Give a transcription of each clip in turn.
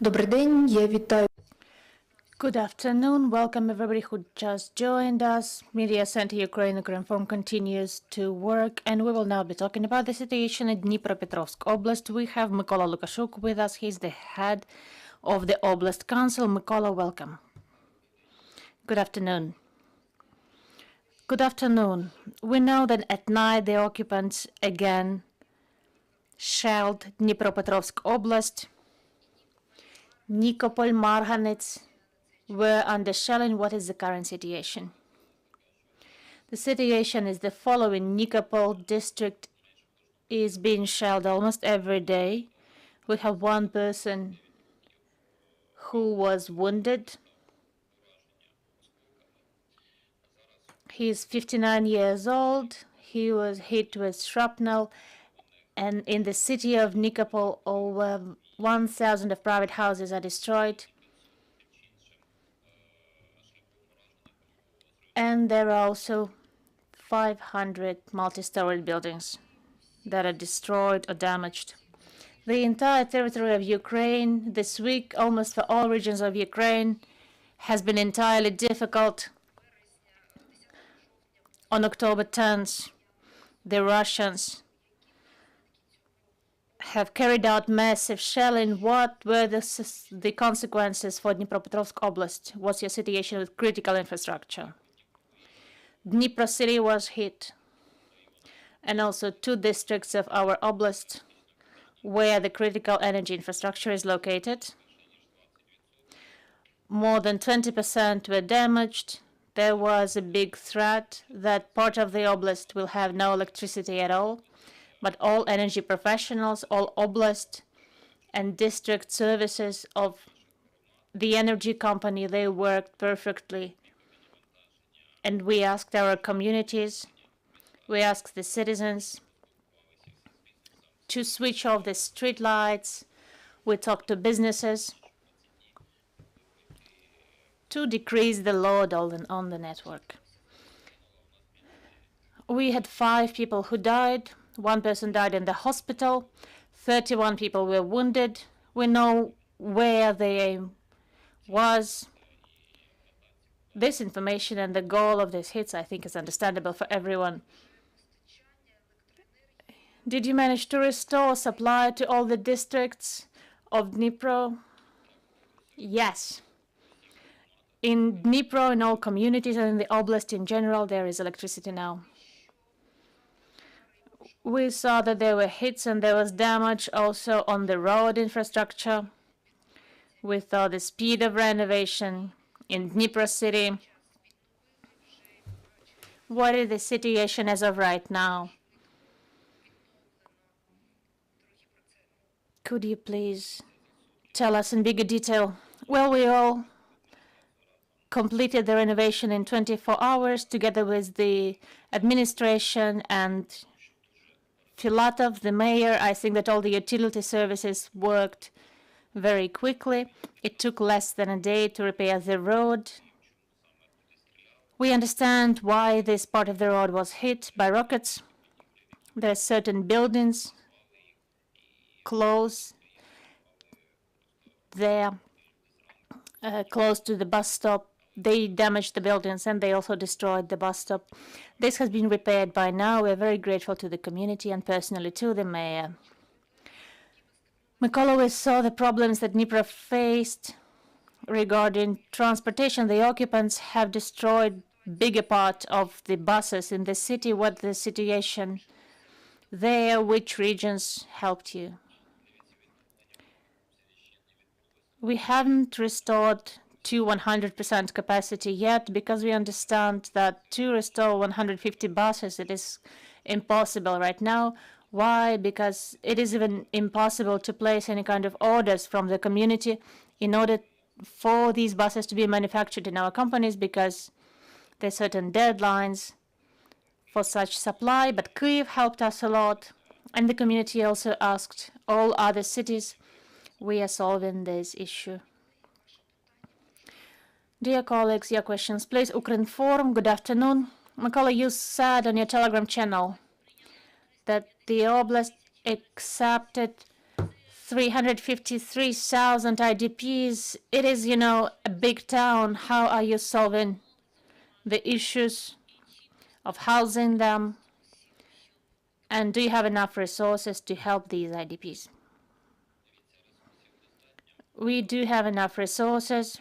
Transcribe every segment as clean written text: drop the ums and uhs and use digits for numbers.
Добрий день, я вітаю. Good afternoon. Welcome everybody who just joined us. Media Center Ukraine Forum continues to work, and we will now be talking about the situation in Dnipropetrovsk Oblast. We have Mykola Lukashuk with us. He's the head of the Oblast Council. Mykola, welcome. Good afternoon. Good afternoon. We know that at night the occupants again shelled Dnipropetrovsk Oblast. Nikopol, Marhanets were under shelling. What is the current situation? The situation is the following. Nikopol district is being shelled almost every day. We have one person who was wounded. He is 59 years old. He was hit with shrapnel. And in the city of Nikopol, over 1,000 of private houses are destroyed. And there are also 500 multi-storied buildings that are destroyed or damaged. The entire territory of Ukraine this week, almost for all regions of Ukraine, has been entirely difficult. On October 10th, the Russians have carried out massive shelling. What were the consequences for Dnipropetrovsk Oblast? What's your situation with critical infrastructure? Dnipro city was hit, and also two districts of our oblast where the critical energy infrastructure is located. More than 20% were damaged. There was a big threat that part of the oblast will have no electricity at all, but all energy professionals, all oblast and district services of the energy company, they worked perfectly. And we asked our communities, we asked the citizens to switch off the street lights. We talked to businesses to decrease the load on the network. We had 5 people who died. 1 person died in the hospital. 31 people were wounded. We know where they was. This information and the goal of these hits, I think, is understandable for everyone. Did you manage to restore supply to all the districts of Dnipro? Yes. In Dnipro, in all communities and in the oblast in general, there is electricity now. We saw that there were hits and there was damage also on the road infrastructure. We saw the speed of renovation in Dnipro city. What is the situation as of right now? Could you please tell us in bigger detail? Well, we all completed the renovation in 24 hours together with the administration and Filatov, the mayor. I think that all the utility services worked very quickly. It took less than a day to repair the road. We understand why this part of the road was hit by rockets. There are certain buildings close there, close to the bus stop. They damaged the buildings and they also destroyed the bus stop. This has been repaired by now. We're very grateful to the community and personally to the mayor. Mykola, we saw the problems that Dnipro faced regarding transportation. The occupants have destroyed bigger part of the buses in the city. What the situation there? Which regions helped you? We haven't restored to 100% capacity yet because we understand that to restore 150 buses, it is impossible right now. Why? Because it is even impossible to place any kind of orders from the community in order for these buses to be manufactured in our companies, because there are certain deadlines for such supply. But Kyiv helped us a lot, and the community also asked all other cities. We are solving this issue. Dear colleagues, your questions, please. Ukraine Forum, good afternoon. Mykola, you said on your Telegram channel that the oblast accepted 353,000 IDPs. It is, a big town. How are you solving the issues of housing them? And do you have enough resources to help these IDPs? We do have enough resources.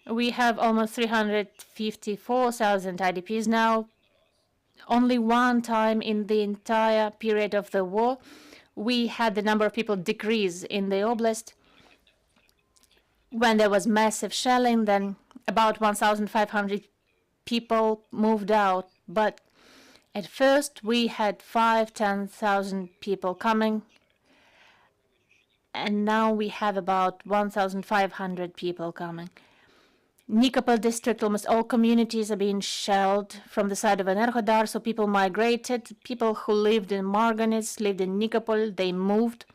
We have almost 354,000 IDPs now. Only one time in the entire period of the war, we had the number of people decrease in the oblast. When there was massive shelling, then about 1,500 people moved out. But at first, we had 10,000 people coming, and now we have about 1,500 people coming. Nikopol district, almost all communities are being shelled from the side of Enerhodar, so people migrated. People who lived in Marganets, lived in Nikopol, they moved.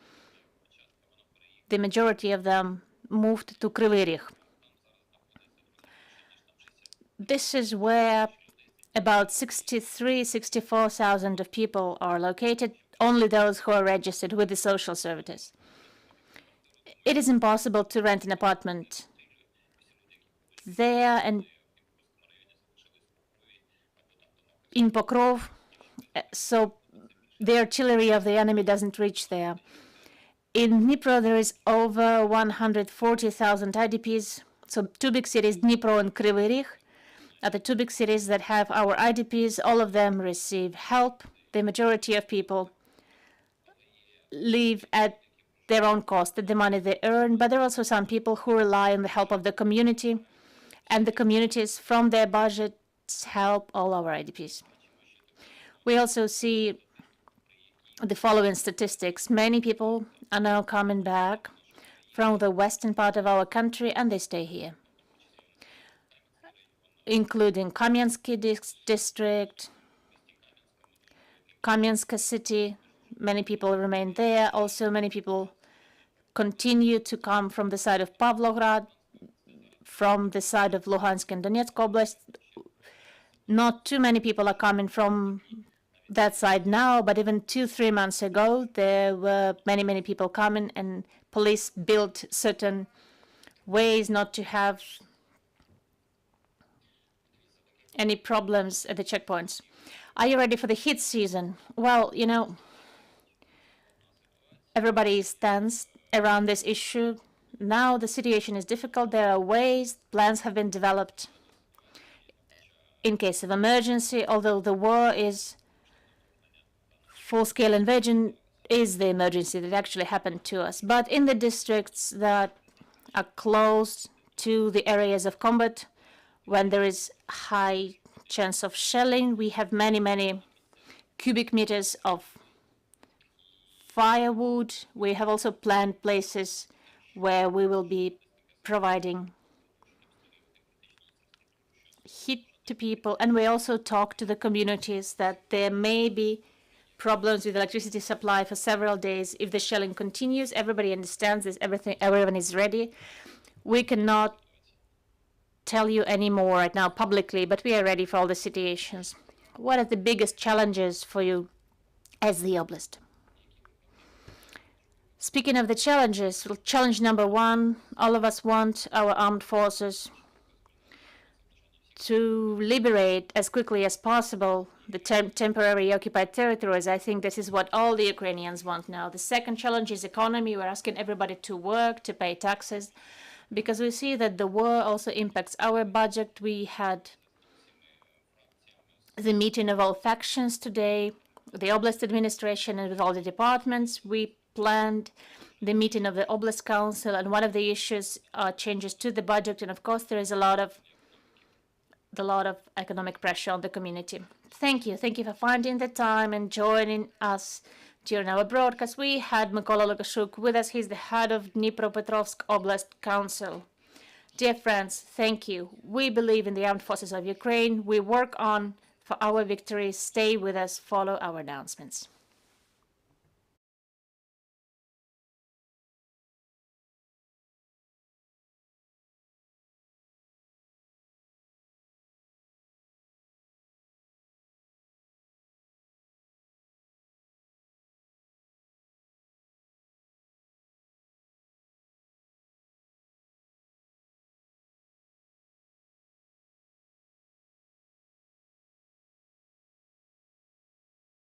The majority of them moved to Kryvyi Rih. This is where about 64,000 of people are located, only those who are registered with the social services. It is impossible to rent an apartment there, and in Pokrov, so the artillery of the enemy doesn't reach there. In Dnipro, there is over 140,000 IDPs. So two big cities, Dnipro and Kryvyi Rih, are the two big cities that have our IDPs. All of them receive help. The majority of people live at their own cost, at the money they earn, but there are also some people who rely on the help of the community, and the communities from their budgets help all our IDPs. We also see the following statistics. Many people are now coming back from the western part of our country, and they stay here, including Kamensky district, Kamenska city. Many people remain there. Also, many people continue to come from the side of Pavlograd, from the side of Luhansk and Donetsk Oblast. Not too many people are coming from that side now, but even 2-3 months ago, there were many people coming, and police built certain ways not to have any problems at the checkpoints. Are you ready for the heat season? Well, everybody stands around this issue. Now the situation is difficult. There are ways, plans have been developed in case of emergency, although the war is full-scale invasion is the emergency that actually happened to us. But in the districts that are close to the areas of combat, when there is high chance of shelling, we have many cubic meters of firewood. We have also planned places where we will be providing heat to people, and we also talk to the communities that there may be problems with electricity supply for several days. If the shelling continues, everybody understands this, everyone is ready. We cannot tell you any more right now publicly, but we are ready for all the situations. What are the biggest challenges for you as the oblast? Speaking of the challenges, challenge number one, all of us want our armed forces to liberate as quickly as possible the temporary occupied territories. I think this is what all the Ukrainians want now. The second challenge is economy. We're asking everybody to work, to pay taxes, because we see that the war also impacts our budget. We had the meeting of all factions today, the Oblast administration and with all the departments. We planned the meeting of the Oblast Council, and one of the issues are changes to the budget, and of course there is a lot of economic pressure on the community. Thank you for finding the time and joining us during our broadcast. We had Mykola Lukashuk with us. He's the head of Dnipropetrovsk Oblast Council. Dear friends, thank you. We believe in the armed forces of Ukraine. We work on for our victory. Stay with us. Follow our announcements.